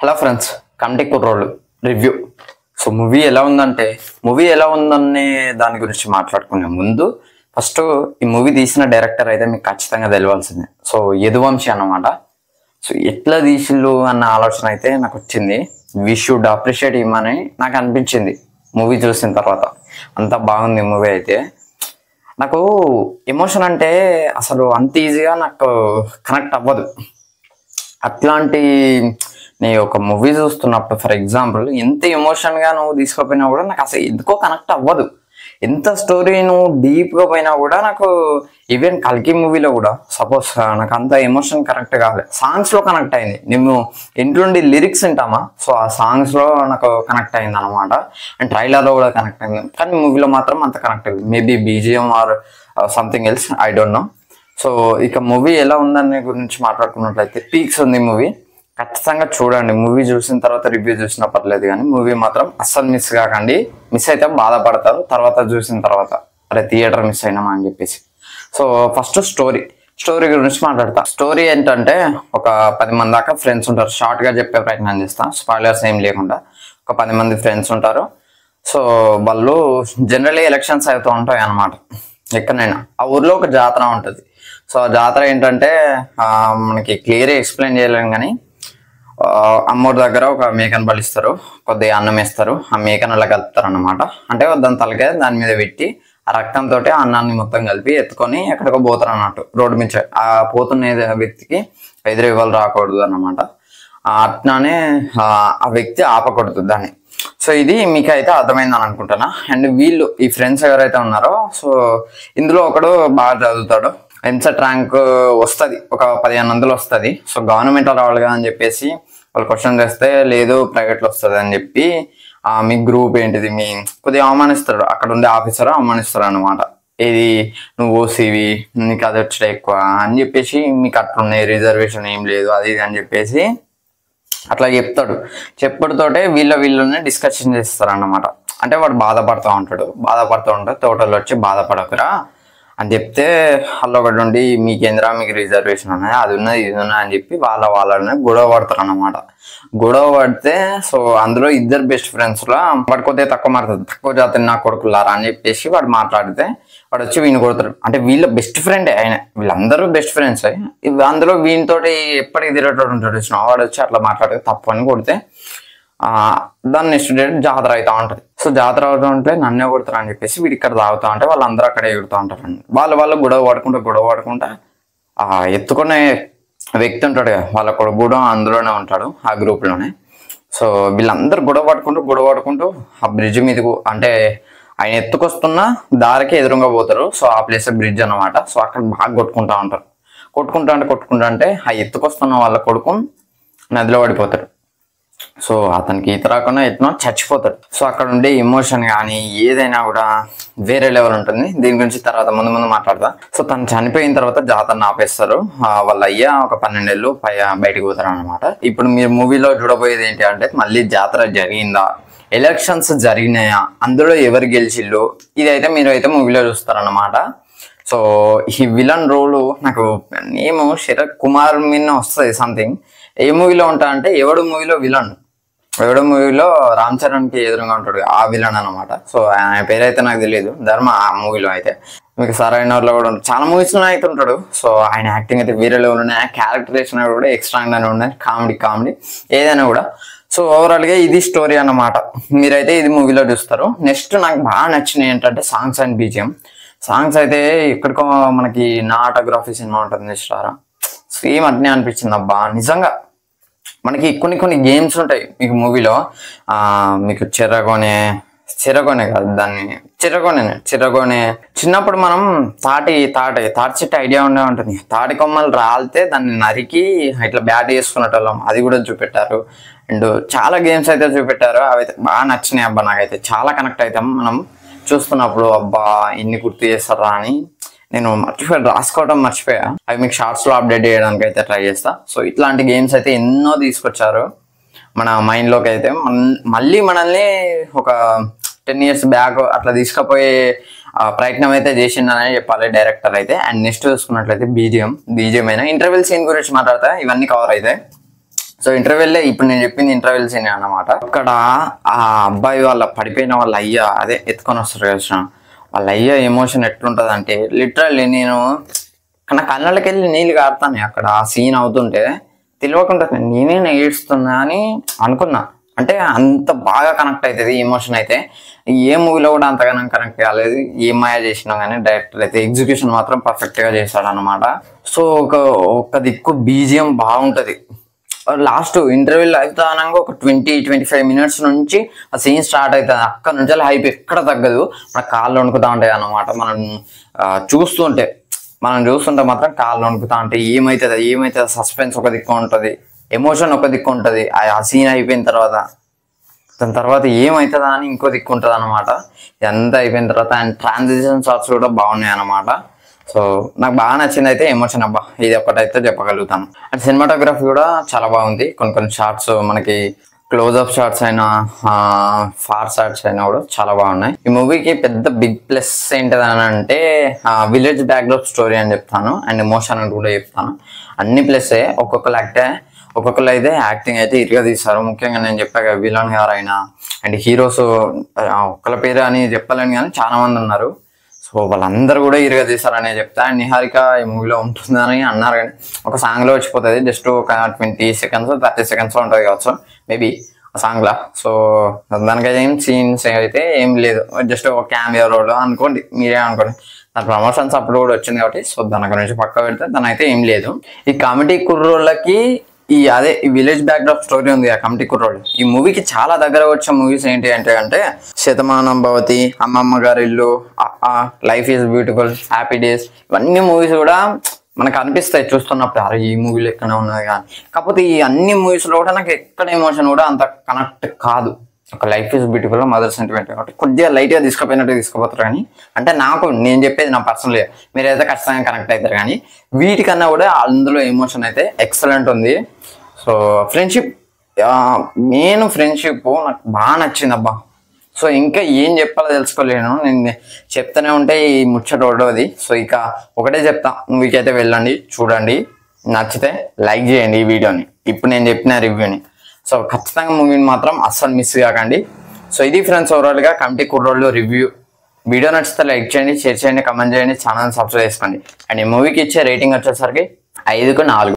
Hello friends, committee కుర్రోళ్ళు review. So movie ఎలా ఉందనే దాని గురించి మాట్లాడుకునే ముందు ఫస్ట్ ఈ మూవీ తీసిన డైరెక్టర్ అయితే మీకు ఖచ్చితంగా తెలియాల్సిందే. సో యదువంశి అన్నమాట. సో ఎట్లా తీసిళ్ళు అన్న ఆలోచన అయితే నాకు వచ్చింది. వి షుడ్ అప్రిషియేట్ హిమ్ అని నాకు అనిపించింది మూవీ చూసిన తర్వాత. అంత బాగుంది మూవీ అయితే. నాకు ఎమోషన్ అంటే అసలు అంత ఈజీగా నాకు కనెక్ట్ అవ్వదు. అట్లాంటి నేను ఒక మూవీ చూస్తున్నప్పుడు ఫర్ ఎగ్జాంపుల్ ఎంత ఎమోషన్గా నువ్వు తీసుకుపోయినా కూడా నాకు అసలు ఎందుకో కనెక్ట్ అవ్వదు. ఎంత స్టోరీ నువ్వు డీప్గా పోయినా కూడా నాకు ఈవెన్ కల్కి మూవీలో కూడా సపోజ్ నాకు అంత ఎమోషన్ కనెక్ట్ కావాలి. సాంగ్స్లో కనెక్ట్ అయింది. నేను ఇంట్లోండి లిరిక్స్ వింటామా, సో ఆ సాంగ్స్లో నాకు కనెక్ట్ అయింది అనమాట. అండ్ ట్రైలర్లో కూడా కనెక్ట్ అయింది, కానీ మూవీలో మాత్రం అంత కనెక్ట్ అయింది. Maybe BGM or something else, I don't know. So ఇక మూవీ ఎలా ఉందనే గురించి మాట్లాడుకున్నట్లయితే పీక్స్ ఉంది మూవీ. ఖచ్చితంగా చూడండి. మూవీ చూసిన తర్వాత రివ్యూ చూసినా పర్లేదు, కానీ మూవీ మాత్రం అస్సలు మిస్ కాకండి. మిస్ అయితే బాధపడతారు తర్వాత చూసిన తర్వాత, అరే థియేటర్ మిస్ అయినామా అని చెప్పేసి. సో ఫస్ట్ స్టోరీ గురించి మాట్లాడతా. స్టోరీ ఏంటంటే ఒక 10 మంది దాకా ఫ్రెండ్స్ ఉంటారు. షార్ట్గా చెప్పే ప్రయత్నం చేస్తా, స్పాయిలర్స్ ఏం లేకుండా. ఒక 10 మంది ఫ్రెండ్స్ ఉంటారు. సో వాళ్ళు జనరల్లీ ఎలక్షన్స్ అవుతూ ఉంటాయి అన్నమాట. ఎక్కడైనా ఆ ఊర్లో ఒక జాతర ఉంటుంది. సో ఆ జాతర ఏంటంటే మనకి క్లియర్గా ఎక్స్ప్లెయిన్ చేయలేము, కానీ అమ్మోరి దగ్గర ఒక మేకను బలిస్తారు, కొద్దిగా అన్నం వేస్తారు, ఆ మేకను అలా కలుపుతారు అన్నమాట. అంటే దాని తలకాయ దాని మీద పెట్టి ఆ రక్తంతో ఆ అన్నాన్ని మొత్తం కలిపి ఎత్తుకొని ఎక్కడికో పోతారు అన్నట్టు. రోడ్డు మీద ఆ పోతున్న వ్యక్తికి ఎదురు ఇవ్వాలి రాకూడదు అన్నమాట. అట్లానే ఆ వ్యక్తి ఆపకూడదు దాన్ని. సో ఇది మీకు అయితే అర్థమైందని అనుకుంటున్నా. అండ్ వీళ్ళు ఈ ఫ్రెండ్స్ ఎవరైతే ఉన్నారో, సో ఇందులో ఒకడు బాగా చదువుతాడు. ఎంసెట్ ర్యాంక్ వస్తుంది, ఒక 1500 వస్తుంది. సో గవర్నమెంట్లో రావాలి కదా అని చెప్పేసి వాళ్ళు క్వశ్చన్ చేస్తే లేదు ప్రైవేట్లో వస్తుంది అని చెప్పి మీ గ్రూప్ ఏంటిది మీ కొద్దిగా అవమానిస్తాడు. అక్కడ ఉండే ఆఫీసర్ అవమానిస్తారు అనమాట. ఇది నువ్వు ఓసీవి, నీకు అది వచ్చి ఎక్కువ అని చెప్పేసి, మీకు అట్లున్నాయి రిజర్వేషన్ ఏం లేదు అది ఇది అని చెప్పేసి అట్లా చెప్తాడు. చెప్పడంతోటే వీళ్ళని డిస్కషన్ చేస్తారు అన్నమాట. అంటే వాడు బాధపడుతూ ఉంటే తోటలో వచ్చి బాధపడకురా అని చెప్తే వాళ్ళు ఒకటి ఉండి మీకేంద్రా మీకు రిజర్వేషన్ ఉన్నాయి అది ఉన్నది ఇది ఉన్నది అని చెప్పి వాళ్ళని గొడవ పడతారు అన్నమాట. గొడవ పడితే సో అందులో ఇద్దరు బెస్ట్ ఫ్రెండ్స్లో వాడు కొద్దిగా తక్కువ మాట్లాడుతుంది. తక్కువ జాతి నా కొడుకులారా అని చెప్పేసి వాడు మాట్లాడితే వాడు వచ్చి వీని కొడతాడు. అంటే వీళ్ళ బెస్ట్ ఫ్రెండే ఆయన, వీళ్ళందరూ బెస్ట్ ఫ్రెండ్స్. అందులో వీనితోటి ఎప్పటికి తిరగటోడు ఉంటాడు, వాడు వచ్చి అట్లా మాట్లాడితే తప్పు అని కొడితే దాన్ని నెక్స్ట్ డేట్ జాతర అవుతా ఉంటుంది. సో జాతర అవుతూ ఉంటే నన్నే కొడతారు అని చెప్పేసి వీడు ఇక్కడ తాగుతూ ఉంటే వాళ్ళందరూ అక్కడే ఎగురుతూ ఉంటారండి. వాళ్ళు గొడవ పడుకుంటా ఎత్తుకునే వ్యక్తి ఉంటాడు కదా, వాళ్ళ కొడుకు కూడా అందులోనే ఉంటాడు ఆ గ్రూప్లోనే. సో వీళ్ళందరూ గొడవ పడుకుంటూ ఆ బ్రిడ్జ్ మీదకు, అంటే ఆయన ఎత్తుకొస్తున్న దారికి ఎదురుగా పోతారు. సో ఆ ప్లేస్ బ్రిడ్జ్ అనమాట. సో అక్కడ బాగా కొట్టుకుంటా అంటే ఆ ఎత్తుకొస్తున్న వాళ్ళ కొడుకు నదిలో పడిపోతాడు. సో అతనికి ఈత రాకుండా ఎట్లా చచ్చిపోతాడు. సో అక్కడ ఉండే ఎమోషన్ కానీ ఏదైనా కూడా వేరే లెవెల్ ఉంటుంది. దీని గురించి తర్వాత ముందు మాట్లాడతా. సో తను చనిపోయిన తర్వాత జాతరను ఆపేస్తారు. వాళ్ళ అయ్యా ఒక 12 ఏళ్ళు బయటకు పోతారు అనమాట. ఇప్పుడు మీరు మూవీలో చూడబోయేది ఏంటి అంటే, మళ్ళీ జాతర జరిగిందా, ఎలక్షన్స్ జరిగినాయా, అందులో ఎవరు గెలిచిళ్ళు, ఇదైతే మీరు అయితే మూవీలో చూస్తారన్నమాట. సో ఈ విలన్ రోలు నాకు నేమ్ శరత్ కుమార్ మీద వస్తుంది సంథింగ్. ఏ మూవీలో ఉంటా అంటే ఎవడు మూవీలో రామ్ చరణ్కి ఎదురుగా ఉంటాడు ఆ విలన్ అనమాట. సో ఆయన పేరైతే నాకు తెలియదు, ధర్మ ఆ మూవీలో అయితే. మీకు సరైన వాళ్ళు కూడా ఉంటాడు, చాలా మూవీస్లో అయితే ఉంటాడు. సో ఆయన యాక్టింగ్ అయితే వేరే లెవెల్ ఉన్నాయి, క్యారెక్టరేషన్ కూడా ఎక్స్ట్రాగానే ఉన్నాయి, కామెడీ ఏదైనా కూడా. సో ఓవరాల్గా ఇది స్టోరీ అన్నమాట. మీరైతే ఇది మూవీలో చూస్తారు. నెక్స్ట్ నాకు బాగా నచ్చినవి ఏంటంటే సాంగ్స్ అండ్ బీజిఎం. సాంగ్స్ అయితే ఎక్కడికో మనకి నా ఆటోగ్రఫీ సినిమా ఉంటుంది చూస్తారా, సేమ్ అట్నే అనిపించింది అబ్బా. నిజంగా మనకి కొన్ని గేమ్స్ ఉంటాయి మీకు మూవీలో. మీకు చెరగొనే కాదు, దాన్ని చెరగొనే చిన్నప్పుడు మనం తాటి చెట్టు ఐడియా ఉంటుంది. తాటి కొమ్మలు రాలితే దాన్ని నరికి ఇట్లా బ్యాట్ చేసుకునేటోళ్ళం, అది కూడా చూపెట్టారు. అండ్ చాలా గేమ్స్ అయితే చూపెట్టారు. అవి అయితే బాగా నచ్చినాయి అబ్బా. నాకైతే చాలా కనెక్ట్ అవుతాం మనం చూస్తున్నప్పుడు. అబ్బా ఇన్ని గుర్తు చేస్తారా అని నేను రాసుకోవడం మర్చిపోయా. అవి మీకు షార్ట్స్లో అప్డేట్ చేయడానికి అయితే ట్రై చేస్తా. సో ఇట్లాంటి గేమ్స్ అయితే ఎన్నో తీసుకొచ్చారు మన మైండ్లోకి. అయితే మళ్ళీ మనల్ని ఒక 10 years బ్యాక్ అట్లా తీసుకుపోయే ప్రయత్నం అయితే చేసిందని చెప్పాలి డైరెక్టర్ అయితే. అండ్ నెక్స్ట్ చూసుకున్నట్లయితే బీజిఎం అయినా ఇంటర్వెల్ సీన్ గురించి మాట్లాడతా, ఇవన్నీ కవర్ అవుతాయి. సో ఇంటర్వెల్ ఇప్పుడు నేను చెప్పింది ఇంటర్వెల్ సీన్ అన్నమాట. అక్కడ ఆ అబ్బాయి వాళ్ళ పడిపోయిన వాళ్ళ అయ్య అదే ఎత్తుకొని వస్తారు కదా, వాళ్ళ అయ్య ఎమోషన్ ఎట్లుంటది అంటే లిటరల్లీ నేను నా కళ్ళకి వెళ్ళి నీళ్ళు కారుతాను అక్కడ ఆ సీన్ అవుతుంటే. తెలియకుండా నేనే ఏడుస్తున్నా అని అనుకున్నా. అంటే అంత బాగా కనెక్ట్ అవుతుంది ఎమోషన్ అయితే. ఏ మూవీలో కూడా అంతగానో కనెక్ట్ కాలేదు. ఏ మాయ చేసినా కానీ డైరెక్టర్ అయితే ఎగ్జిక్యూషన్ మాత్రం పర్ఫెక్ట్ గా చేశాడు అనమాట. సో ఒక దిక్కు బీజిఎం బాగుంటది. లాస్ట్ ఇంటర్వ్యూలో అయితే అనగా ఒక 20-25 మినిట్స్ నుంచి ఆ సీన్ స్టార్ట్ అవుతుంది. అక్కడ నుంచి హైప్ ఎక్కడ తగ్గదు. మన కాళ్ళు వణుకుతా ఉంటాయి అన్నమాట. మనం చూస్తుంటే మాత్రం కాళ్ళు వణుకుతా ఉంటాయి. ఏమవుతుంది సస్పెన్స్ ఒక దిక్కు ఉంటుంది, ఎమోషన్ ఒక దిక్కు ఉంటుంది. ఆ సీన్ అయిపోయిన తర్వాత దాని తర్వాత ఏమవుతుందా అని ఇంకో దిక్కు ఉంటుంది అనమాట. ఇదంతా అయిపోయిన తర్వాత అండ్ ట్రాన్సిషన్ షాట్స్ కూడా బాగున్నాయి అనమాట. సో నాకు బాగా నచ్చింది అయితే ఎమోషన్ అబ్బా, ఇది ఒకటైతే చెప్పగలుగుతాను. అండ్ సినిమాటోగ్రఫీ కూడా చాలా బాగుంది. కొన్ని షార్ట్స్ మనకి క్లోజ్అప్ షార్ట్స్ అయినా ఫార్ షార్ట్స్ అయినా కూడా చాలా బాగున్నాయి. ఈ మూవీకి పెద్ద బిగ్ ప్లస్ ఏంటిదని అంటే విలేజ్ బ్యాక్డ్రాప్ స్టోరీ అని చెప్తాను, అండ్ ఎమోషన్ అని కూడా చెప్తాను. అన్ని ప్లస్సే. ఒక్కొక్కరు అయితే యాక్టింగ్ అయితే ఇరుగా తీస్తారు. ముఖ్యంగా నేను చెప్పాక విలన్ గారు అయినా అండ్ హీరోస్ ఒక్కళ్ళ పేరు అని చెప్పలేను కానీ చాలా మంది ఉన్నారు. సో వాళ్ళందరూ కూడా ఇరుగా తీస్తారనే చెప్తా. అండ్ నిహారిక ఈ మూవీలో ఉంటుందని అన్నారు కానీ ఒక సాంగ్లో వచ్చిపోతుంది. జస్ట్ ఒక 20 సెకండ్స్ 30 సెకండ్స్ ఉంటుంది కావచ్చు మేబీ ఆ సాంగ్లా. సో దానికైతే ఏం సీన్స్ అయితే ఏం లేదు, జస్ట్ ఒక క్యామియో రోల్ అనుకోండి, మీరే అనుకోండి. దాని ప్రమోషన్స్ అప్పుడు కూడా వచ్చింది కాబట్టి సో దాని గురించి పక్క పెడితే దాని అయితే ఏం లేదు. ఈ కామెడీ కుర్రోళ్ళకి ఈ విలేజ్ బ్యాక్డ్రాప్ స్టోరీ ఉంది ఆ కమిటీ కుర్రోళ్ళు. ఈ మూవీకి చాలా దగ్గర వచ్చే మూవీస్ ఏంటి అంటే శతమానం భవతి, అమ్మమ్మ గారి ఇల్లు, life is beautiful, happy days, ఇవన్నీ మూవీస్ కూడా మనకు అనిపిస్తాయి చూస్తున్నప్పుడు అరే ఈ మూవీలో ఎక్కడ ఉన్నది కానీ. కాకపోతే ఈ అన్ని మూవీస్లో కూడా నాకు ఎక్కడ ఎమోషన్ కూడా అంత కనెక్ట్ కాదు. ఒక life is beautiful mother sentiment కాబట్టి కొద్దిగా లైట్గా తీసుకుపోయినట్టు తీసుకుపోతారు. కానీ అంటే నేను చెప్పేది నా పర్సనల్గా, మీరైతే ఖచ్చితంగా కనెక్ట్ అవుతారు. కానీ వీటికన్నా కూడా అందులో ఎమోషన్ అయితే ఎక్సలెంట్ ఉంది. సో ఫ్రెండ్షిప్, మెయిన్ ఫ్రెండ్షిప్ నాకు బాగా నచ్చింది అబ్బా. సో ఇంకా ఏం చెప్పాలో తెలుసుకోలేను, నేను చెప్తూనే ఉంటే ఈ ముచ్చట ఓడోది. సో ఇక ఒకటే చెప్తా, మూవీకి అయితే వెళ్ళండి, చూడండి, నచ్చితే లైక్ చేయండి ఈ వీడియోని, ఇప్పుడు నేను చెప్పిన రివ్యూని. సో ఖచ్చితంగా మూవీని మాత్రం అస్సలు మిస్ కాకండి. సో ఇది ఫ్రెండ్స్ ఓవరాల్గా కమిటీ కుర్రోళ్ళు రివ్యూ. వీడియో నచ్చితే లైక్ చేయండి, షేర్ చేయండి, కమెంట్ చేయండి, ఛానల్ సబ్స్క్రైబ్ చేసుకోండి. అండ్ ఈ మూవీకి ఇచ్చే రేటింగ్ వచ్చేసరికి 5కు 4.